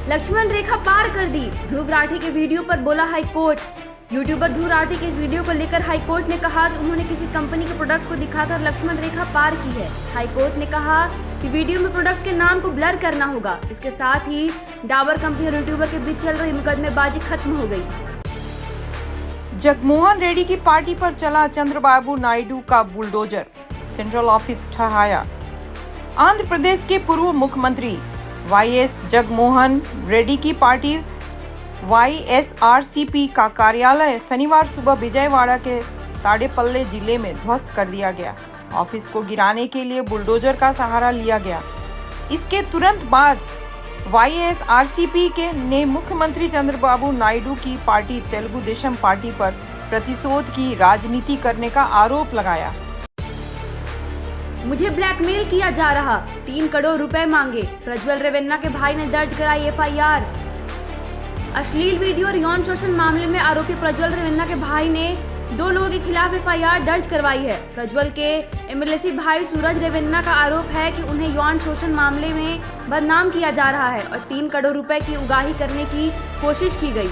लक्ष्मण रेखा पार कर दी, ध्रुव राठी के वीडियो पर बोला high court. YouTuber Dhruv Rathee के वीडियो को लेकर हाई कोर्ट ने कहा कि उन्होंने किसी कंपनी के प्रोडक्ट को दिखाकर लक्ष्मण रेखा पार की है। हाई कोर्ट ने कहा कि वीडियो में प्रोडक्ट के नाम को ब्लर करना होगा। इसके साथ ही डाबर कंपनी और यूट्यूबर के बीच चल रही मुकदमेबाजी खत्म हो गई। जगमोहन रेड्डी की पार्टी पर चला चंद्रबाबू नायडू का bulldozer, central office ढहाया। Andhra Pradesh के पूर्व मुख्यमंत्री वाईएस जगमोहन रेड्डी की पार्टी वाईएसआरसीपी का कार्यालय शनिवार सुबह विजयवाड़ा के ताडेपल्ले जिले में ध्वस्त कर दिया गया। ऑफिस को गिराने के लिए बुलडोजर का सहारा लिया गया। इसके तुरंत बाद वाईएसआरसीपी ने मुख्यमंत्री चंद्रबाबू नायडू की पार्टी तेलुगु देशम पार्टी पर प्रतिशोध की राजनीति करने का आरोप लगाया। मुझे ब्लैकमेल किया जा रहा, 3 करोड़ रुपए मांगे, प्रज्वल रेवन्ना के भाई ने दर्ज कराई एफआईआर। अश्लील वीडियो और यौन शोषण मामले में आरोपी प्रज्वल रेवन्ना के भाई ने 2 लोगों के खिलाफ एफआईआर दर्ज करवाई है। प्रज्वल के एमएलसी भाई सूरज रेवन्ना का आरोप है कि उन्हें यौन शोषण मामले में बदनाम किया जा रहा है और 3 करोड़ रुपए की उगाही करने की कोशिश की गई।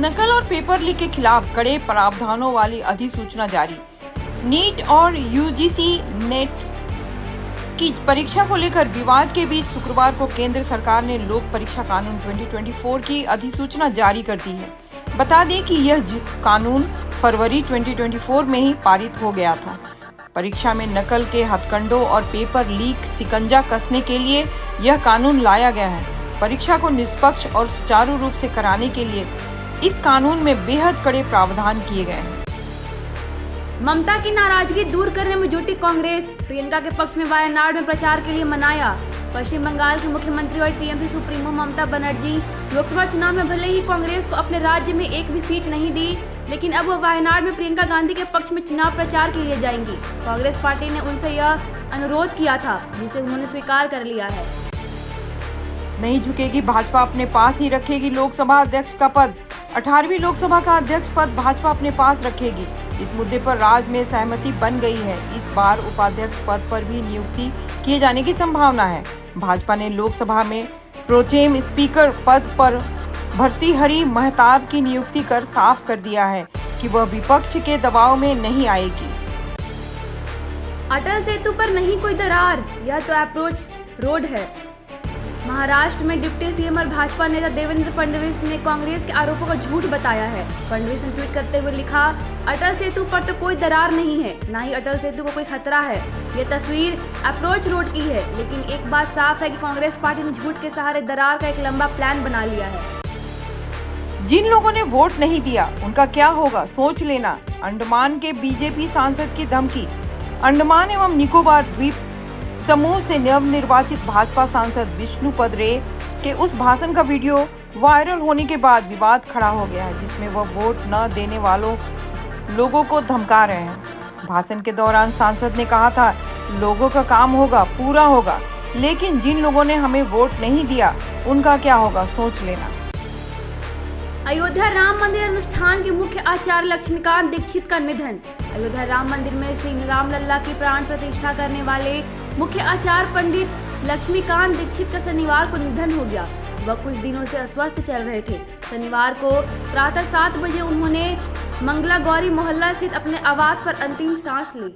नकल और पेपर लीक के खिलाफ कड़े प्रावधानों वाली अधिसूचना जारी। नीट और यूजीसी नेट की परीक्षा को लेकर विवाद के बीच शुक्रवार को केंद्र सरकार ने लोक परीक्षा कानून 2024 की अधिसूचना जारी कर दी है। बता दें कि यह कानून फरवरी 2024 में ही पारित हो गया था। परीक्षा में नकल के हथकंडों और पेपर लीक शिकंजा कसने के लिए यह कानून लाया गया है। परीक्षा को निष्पक्ष और सुचारू रूप से कराने के लिए इस कानून में बेहद कड़े प्रावधान किए गए हैं। ममता की नाराजगी दूर करने में जुटी कांग्रेस, प्रियंका के पक्ष में वायनाड में प्रचार के लिए मनाया। पश्चिम बंगाल के मुख्यमंत्री और टीएमसी सुप्रीमो ममता बनर्जी लोकसभा चुनाव में भले ही कांग्रेस को अपने राज्य में एक भी सीट नहीं दी, लेकिन अब वो वायनाड में प्रियंका गांधी के पक्ष में चुनाव प्रचार के लिए जाएंगी। कांग्रेस पार्टी ने उनसे यह अनुरोध किया था, जिसे उन्होंने स्वीकार कर लिया है। नहीं झुकेगी भाजपा, अपने पास ही रखेगी लोकसभा अध्यक्ष का पद। 18वीं लोकसभा का अध्यक्ष पद भाजपा अपने पास रखेगी। इस मुद्दे पर राज्य में सहमति बन गई है। इस बार उपाध्यक्ष पद पर भी नियुक्ति किए जाने की संभावना है। भाजपा ने लोकसभा में प्रोटेम स्पीकर पद पर भर्तृहरि महताब की नियुक्ति कर साफ कर दिया है कि वह विपक्ष के दबाव में नहीं आएगी। अटल सेतु पर नहीं कोई दरार, यह तो अप्रोच रोड है। महाराष्ट्र में डिप्टी सीएम और भाजपा नेता देवेंद्र फडणवीस ने कांग्रेस के आरोपों को झूठ बताया है। फडणवीस ने ट्वीट करते हुए लिखा, अटल सेतु पर तो कोई दरार नहीं है, ना ही अटल सेतु को कोई खतरा है। ये तस्वीर अप्रोच रोड की है, लेकिन एक बात साफ है कि कांग्रेस पार्टी ने झूठ के सहारे दरार का एक लंबा प्लान बना लिया है। जिन लोगों ने वोट नहीं दिया उनका क्या होगा, सोच लेना। अंडमान के बीजेपी सांसद की धमकी। अंडमान एवं निकोबार द्वीप समूह से नवनिर्वाचित भाजपा सांसद विष्णुपद रे के उस भाषण का वीडियो वायरल होने के बाद विवाद खड़ा हो गया है, जिसमें वह वोट न देने वालों लोगों को धमका रहे हैं। भाषण के दौरान सांसद ने कहा था, लोगों का काम होगा, पूरा होगा, लेकिन जिन लोगों ने हमें वोट नहीं दिया उनका क्या होगा, सोच लेना। अयोध्या राम मंदिर अनुष्ठान के मुख्य आचार्य लक्ष्मीकांत दीक्षित का निधन। अयोध्या राम मंदिर में श्री राम लल्ला की प्राण प्रतिष्ठा करने वाले मुख्य आचार्य पंडित लक्ष्मीकांत दीक्षित का शनिवार को निधन हो गया। वह कुछ दिनों से अस्वस्थ चल रहे थे। शनिवार को प्रातः 7 बजे उन्होंने मंगला गौरी मोहल्ला स्थित अपने आवास पर अंतिम सांस ली।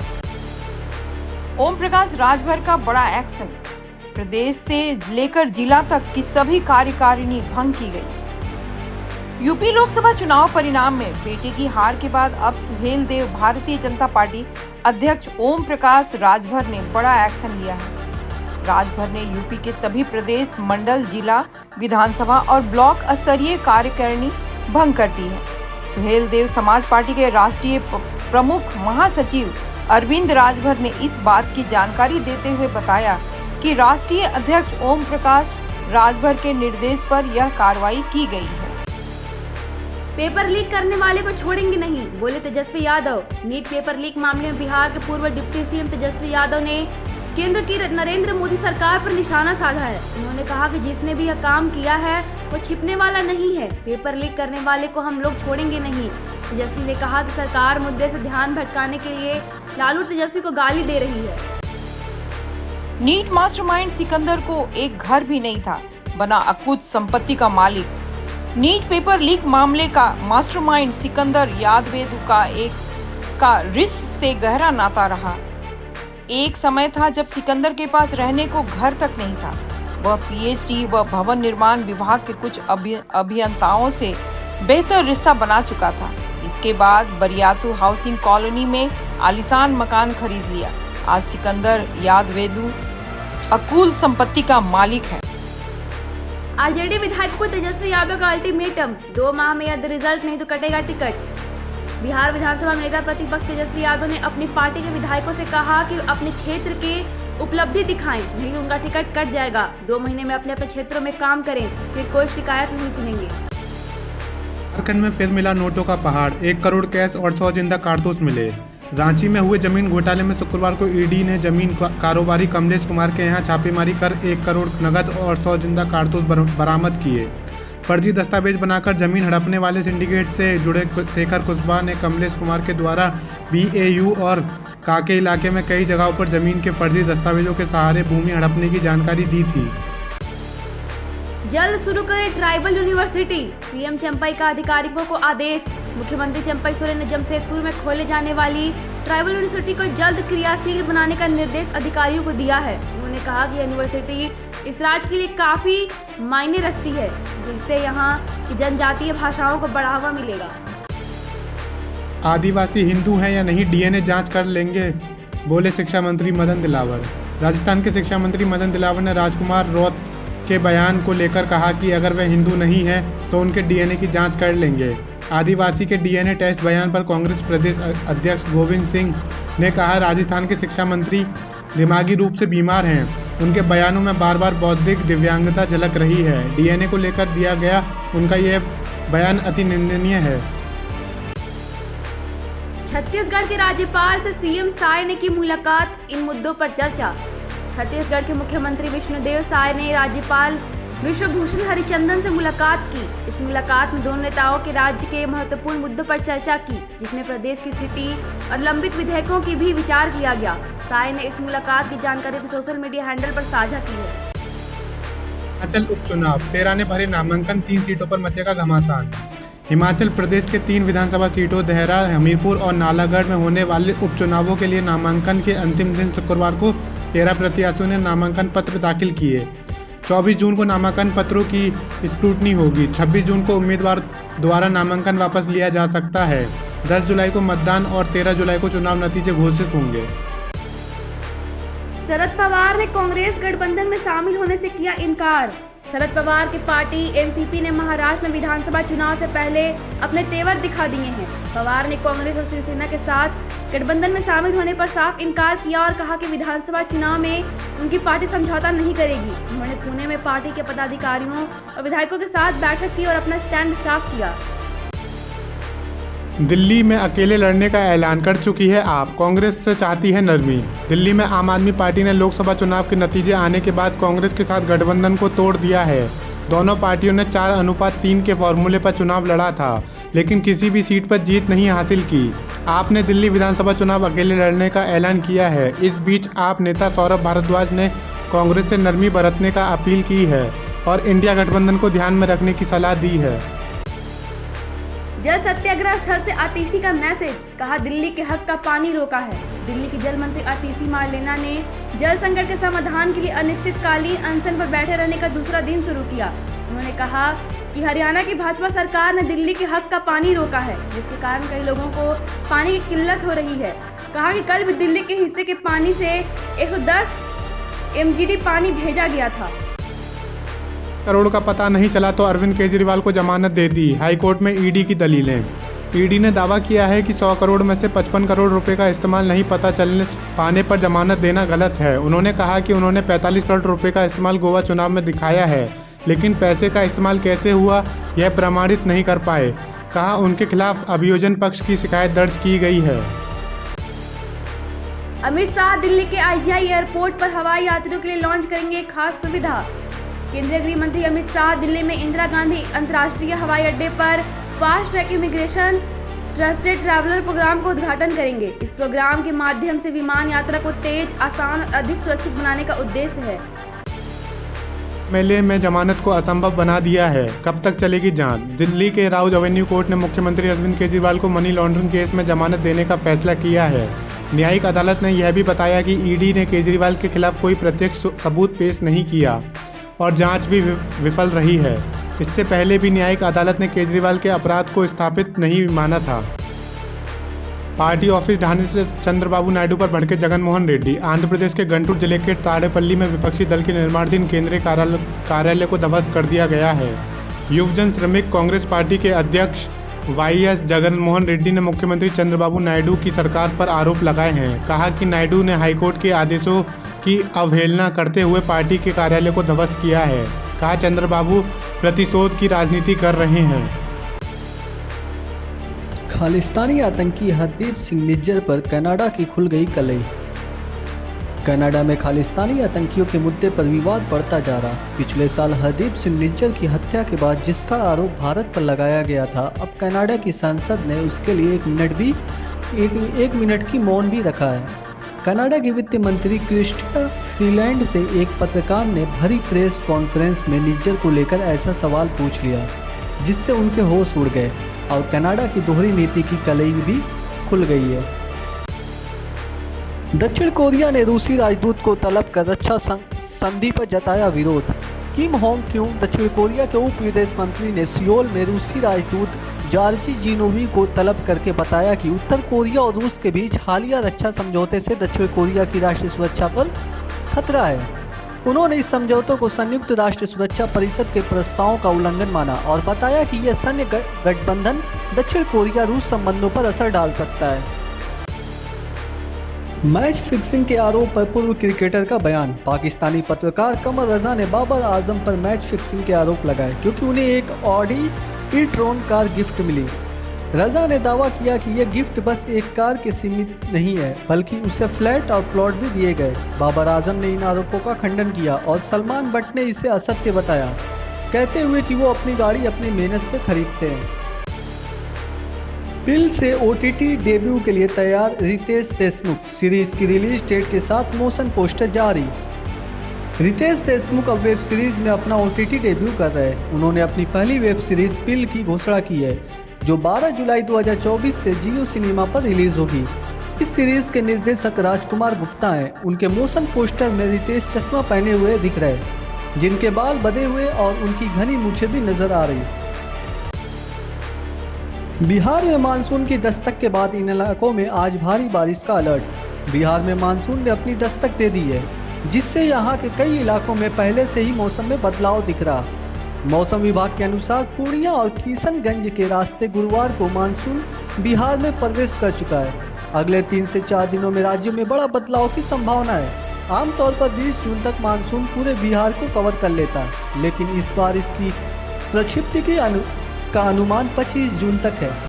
ओम प्रकाश राजभर का बड़ा एक्शन। प्रदेश से लेकर जिला तक की सभी कार्यकारिणी भंग की गई। यूपी लोकसभा चुनाव परिणाम में बेटे की हार के बाद अब सुहेल देव भारतीय जनता पार्टी अध्यक्ष ओम प्रकाश राजभर ने बड़ा एक्शन लिया है। राजभर ने यूपी के सभी प्रदेश, मंडल, जिला, विधानसभा और ब्लॉक स्तरीय कार्यकारिणी भंग कर दी है। सुहेल देव समाज पार्टी के राष्ट्रीय प्रमुख महासचिव अरविंद राजभर ने इस बात की जानकारी देते हुए बताया कि राष्ट्रीय अध्यक्ष ओम प्रकाश राजभर के निर्देश पर यह कार्रवाई की गई है। पेपर लीक करने वाले को छोड़ेंगे नहीं, बोले Tejashwi Yadav. NEET paper leak मामले में बिहार के पूर्व डिप्टी सीएम तेजस्वी यादव ने केंद्र की नरेंद्र मोदी सरकार पर निशाना साधा है। उन्होंने कहा कि जिसने भी यह काम किया है वो छिपने वाला नहीं है। पेपर लीक करने वाले को हम लोग छोड़ेंगे नहीं। तेजस्वी ने कहा कि सरकार मुद्दे से ध्यान भटकाने के लिए लालू तेजस्वी को गाली दे रही है। नीट मास्टरमाइंड सिकंदर को एक घर भी नहीं था। बना अकूत संपत्ति का मालिक। नीट पेपर लीक मामले का मास्टरमाइंड सिकंदर यादवेदु का रिस से गहरा नाता रहा। एक समय था जब सिकंदर के पास रहने को घर तक नहीं था। वह पीएचडी व भवन निर्माण विभाग के कुछ अभियंताओं से बेहतर रिश्ता बना चुका था। इसके बाद बरियातू हाउसिंग कॉलोनी में आलीशान मकान खरीद लिया। आज सिकंदर यादवेदु अकुल संपत्ति का मालिक है। आरजेडी विधायक को तेजस्वी यादव का अल्टीमेटम, 2 माह में यदि रिजल्ट नहीं तो कटेगा टिकट। बिहार विधानसभा में नेता प्रतिपक्ष तेजस्वी यादव ने अपनी पार्टी के विधायकों से कहा कि अपने क्षेत्र के उपलब्धि दिखाएं, नहीं तो उनका टिकट कट जाएगा। 2 महीने में अपने अपने क्षेत्रों में काम करें, फिर कोई शिकायत नहीं सुनेंगे। झारखंड में फिर मिला नोटों का पहाड़, 1 करोड़ कैश और 100 जिंदा कारतूस मिले। रांची में हुए जमीन घोटाले में शुक्रवार को ईडी ने जमीन कारोबारी कमलेश कुमार के यहां छापेमारी कर 1 करोड़ नगद और 100 जिंदा कारतूस बरामद किए। फर्जी दस्तावेज बनाकर जमीन हड़पने वाले सिंडिकेट से जुड़े शेखर कुशवाहा ने कमलेश कुमार के द्वारा बीएयू और काके इलाके में कई जगहों पर जमीन के फर्जी दस्तावेजों के सहारे भूमि हड़पने की जानकारी दी थी। जल्द शुरू करें ट्राइबल यूनिवर्सिटी, सीएम चंपई का अधिकारियों को आदेश। मुख्यमंत्री चंपई सोरेन ने जमशेदपुर में खोले जाने वाली ट्राइबल यूनिवर्सिटी को जल्द क्रियाशील बनाने का निर्देश अधिकारियों को दिया है। उन्होंने कहा कि यूनिवर्सिटी इस राज्य के लिए काफी मायने रखती है, जिससे यहाँ की जनजातीय भाषाओं को बढ़ावा मिलेगा। आदिवासी हिंदू हैं या नहीं, डीएनए जांच कर लेंगे, बोले शिक्षा मंत्री मदन दिलावर। राजस्थान के शिक्षा मंत्री मदन दिलावर ने राजकुमार रौत के बयान को लेकर कहा कि अगर वे हिंदू नहीं हैं तो उनके डीएनए की जांच कर लेंगे। आदिवासी के डीएनए टेस्ट बयान पर कांग्रेस प्रदेश अध्यक्ष गोविंद सिंह ने कहा, राजस्थान के शिक्षा मंत्री दिमागी रूप से बीमार हैं। उनके बयानों में बार बार बौद्धिक दिव्यांगता झलक रही है। डीएनए को लेकर दिया गया उनका यह बयान अति निंदनीय है। छत्तीसगढ़ के राज्यपाल से सीएम साय ने की मुलाकात, इन मुद्दों पर चर्चा। छत्तीसगढ़ के मुख्यमंत्री विष्णुदेव साय ने राज्यपाल विश्वभूषण हरिचंदन से मुलाकात की। इस मुलाकात में दोनों नेताओं के राज्य के महत्वपूर्ण मुद्दों पर चर्चा की, जिसमें प्रदेश की स्थिति और लंबित विधेयकों की भी विचार किया गया। साय ने इस मुलाकात की जानकारी भी सोशल मीडिया हैंडल पर साझा की है। हिमाचल उपचुनाव, 13 ने भरे नामांकन, 3 सीटों पर मचेगा घमासान। हिमाचल प्रदेश के 3 विधानसभा सीटों देहरा, हमीरपुर और नालागढ़ में होने वाले उपचुनावों के लिए नामांकन के अंतिम दिन शुक्रवार को 13 प्रत्याशियों ने नामांकन पत्र दाखिल किए। 24 जून को नामांकन पत्रों की स्क्रूटनी होगी। 26 जून को उम्मीदवार द्वारा नामांकन वापस लिया जा सकता है। 10 जुलाई को मतदान और 13 जुलाई को चुनाव नतीजे घोषित होंगे। शरद पवार ने कांग्रेस गठबंधन में शामिल होने से किया इनकार। शरद पवार की पार्टी एनसीपी ने महाराष्ट्र में विधानसभा चुनाव से पहले अपने तेवर दिखा दिए हैं। पवार ने कांग्रेस और शिवसेना के साथ गठबंधन में शामिल होने पर साफ इनकार किया और कहा कि विधानसभा चुनाव में उनकी पार्टी समझौता नहीं करेगी। उन्होंने पुणे में पार्टी के पदाधिकारियों और विधायकों के साथ बैठक की और अपना स्टैंड साफ किया। दिल्ली में अकेले लड़ने का ऐलान कर चुकी है आप, कांग्रेस से चाहती है नरमी। दिल्ली में आम आदमी पार्टी ने लोकसभा चुनाव के नतीजे आने के बाद कांग्रेस के साथ गठबंधन को तोड़ दिया है। दोनों पार्टियों ने 4:3 के फॉर्मूले पर चुनाव लड़ा था, लेकिन किसी भी सीट पर जीत नहीं हासिल की। आप ने दिल्ली विधानसभा चुनाव अकेले लड़ने का ऐलान किया है। इस बीच आप नेता सौरभ भारद्वाज ने कांग्रेस से नरमी बरतने का अपील की है और इंडिया गठबंधन को ध्यान में रखने की सलाह दी है। जल सत्याग्रह स्थल से आतिशी का मैसेज, कहा दिल्ली के हक का पानी रोका है। दिल्ली की जल मंत्री आतिशी मारलेना ने जल संकट के समाधान के लिए अनिश्चितकालीन अनशन पर बैठे रहने का दूसरा दिन शुरू किया। उन्होंने कहा कि हरियाणा की भाजपा सरकार ने दिल्ली के हक का पानी रोका है, जिसके कारण कई लोगों को पानी की किल्लत हो रही है। कहा कि कल भी दिल्ली के हिस्से के पानी से 110 MGD पानी भेजा गया था। करोड़ का पता नहीं चला तो अरविंद केजरीवाल को जमानत दे दी। हाईकोर्ट में ईडी की दलीलें। ईडी ने दावा किया है कि 100 करोड़ में से 55 करोड़ रुपए का इस्तेमाल नहीं पता चलने पाने पर जमानत देना गलत है। उन्होंने कहा कि उन्होंने 45 करोड़ रुपए का इस्तेमाल गोवा चुनाव में दिखाया है, लेकिन पैसे का इस्तेमाल कैसे हुआ यह प्रमाणित नहीं कर पाए। कहा उनके खिलाफ अभियोजन पक्ष की शिकायत दर्ज की गई है। अमित शाह दिल्ली के IGI एयरपोर्ट पर हवाई यात्रियों के लिए लॉन्च करेंगे खास सुविधा। केंद्रीय गृह मंत्री अमित शाह दिल्ली में इंदिरा गांधी अंतर्राष्ट्रीय हवाई अड्डे पर fast track immigration trusted traveller programme का उद्घाटन करेंगे। इस प्रोग्राम के माध्यम से विमान यात्रा को तेज, आसान और अधिक सुरक्षित बनाने का उद्देश्य है। एमएलए में जमानत को असंभव बना दिया है, कब तक चलेगी जांच। दिल्ली के राउज एवेन्यू कोर्ट ने मुख्यमंत्री अरविंद केजरीवाल को मनी लॉन्ड्रिंग केस में जमानत देने का फैसला किया है। न्यायिक अदालत ने यह भी बताया कि ईडी ने केजरीवाल के खिलाफ कोई प्रत्यक्ष सबूत पेश नहीं किया और जांच भी विफल रही है। इससे पहले भी न्यायिक अदालत ने केजरीवाल के अपराध को स्थापित नहीं माना था। पार्टी ऑफिस ढाने से चंद्रबाबू नायडू पर भड़के जगन मोहन रेड्डी। आंध्र प्रदेश के गंटूर जिले के ताड़ेपल्ली में विपक्षी दल के निर्माणाधीन केंद्रीय कार्यालय को ध्वस्त कर दिया गया है। युवजन श्रमिक कांग्रेस पार्टी के अध्यक्ष वाईएस जगन मोहन रेड्डी ने मुख्यमंत्री चंद्रबाबू नायडू की सरकार पर आरोप लगाए हैं। कहा कि नायडू ने हाईकोर्ट के आदेशों की अवहेलना करते हुए पार्टी के कार्यालय को ध्वस्त किया है। कहा चंद्रबाबू प्रतिशोध की राजनीति कर रहे हैं। खालिस्तानी आतंकी हरदीप सिंह निज्जर पर कनाडा की खुल गई कलई। कनाडा में खालिस्तानी आतंकियों के मुद्दे पर विवाद बढ़ता जा रहा। पिछले साल हरदीप सिंह निज्जर की हत्या के बाद जिसका आरोप भारत पर लगाया गया था, अब कनाडा की संसद ने उसके लिए एक मिनट की मौन भी रखा है। कनाडा के वित्त मंत्री क्रिस्टिया फ्रीलैंड से एक पत्रकार ने भरी प्रेस कॉन्फ्रेंस में निज्जर को लेकर ऐसा सवाल पूछ लिया जिससे उनके होश उड़ गए और कनाडा की दोहरी नीति की कलई भी खुल गई है। दक्षिण कोरिया ने रूसी राजदूत को तलब कर रक्षा संधि पर जताया विरोध। किम होंग क्यों दक्षिण कोरिया के उप विदेश मंत्री ने सियोल में रूसी राजदूत जॉर्जी जिनोवी को तलब करके बताया कि उत्तर कोरिया और रूस के बीच हालिया रक्षा समझौते से दक्षिण कोरिया की राष्ट्रीय सुरक्षा पर खतरा है। उन्होंने इस समझौतों को संयुक्त राष्ट्र सुरक्षा परिषद के प्रस्तावों का उल्लंघन माना और बताया कि यह सैन्य गठबंधन दक्षिण कोरिया रूस संबंधों पर असर डाल सकता है। मैच फिक्सिंग के आरोप पर पूर्व क्रिकेटर का बयान। पाकिस्तानी पत्रकार कमर रजा ने बाबर आजम पर मैच फिक्सिंग के आरोप लगाए क्योंकि उन्हें एक ऑडी ई-ट्रॉन कार गिफ्ट मिली। रजा ने दावा किया कि यह गिफ्ट बस एक कार के सीमित नहीं है बल्कि उसे फ्लैट और प्लॉट भी दिए गए। बाबर आजम ने इन आरोपों का खंडन किया और सलमान बट ने इसे असत्य बताया, कहते हुए कि वो अपनी गाड़ी अपनी मेहनत से खरीदते हैं। पिल से ओटीटी डेब्यू के लिए तैयार रितेश देशमुख। सीरीज की रिलीज डेट के साथ मोशन पोस्टर जारी। रितेश देशमुख अब वेब सीरीज में अपना ओटीटी डेब्यू कर रहे हैं। उन्होंने अपनी पहली वेब सीरीज पिल की घोषणा की है जो 12 जुलाई 2024 से जियो सिनेमा पर रिलीज होगी। इस सीरीज के निर्देशक राजकुमार गुप्ता हैं। उनके मोशन पोस्टर में रितेश चश्मा पहने हुए दिख रहे, जिनके बाल बंधे हुए और उनकी घनी मूंछें भी नजर आ रही। बिहार में मानसून की दस्तक के बाद इन इलाकों में आज भारी बारिश का अलर्ट। बिहार में मानसून ने अपनी दस्तक दे दी है, जिससे यहाँ के कई इलाकों में पहले से ही मौसम में बदलाव दिख रहा। मौसम विभाग के अनुसार पूर्णिया और किशनगंज के रास्ते गुरुवार को मानसून बिहार में प्रवेश कर चुका है। अगले 3 से 4 दिनों में राज्य में बड़ा बदलाव की संभावना है। आमतौर पर 20 जून तक मानसून पूरे बिहार को कवर कर लेता है, लेकिन इस बार इसकी प्रक्षिप्ति का अनुमान 25 जून तक है।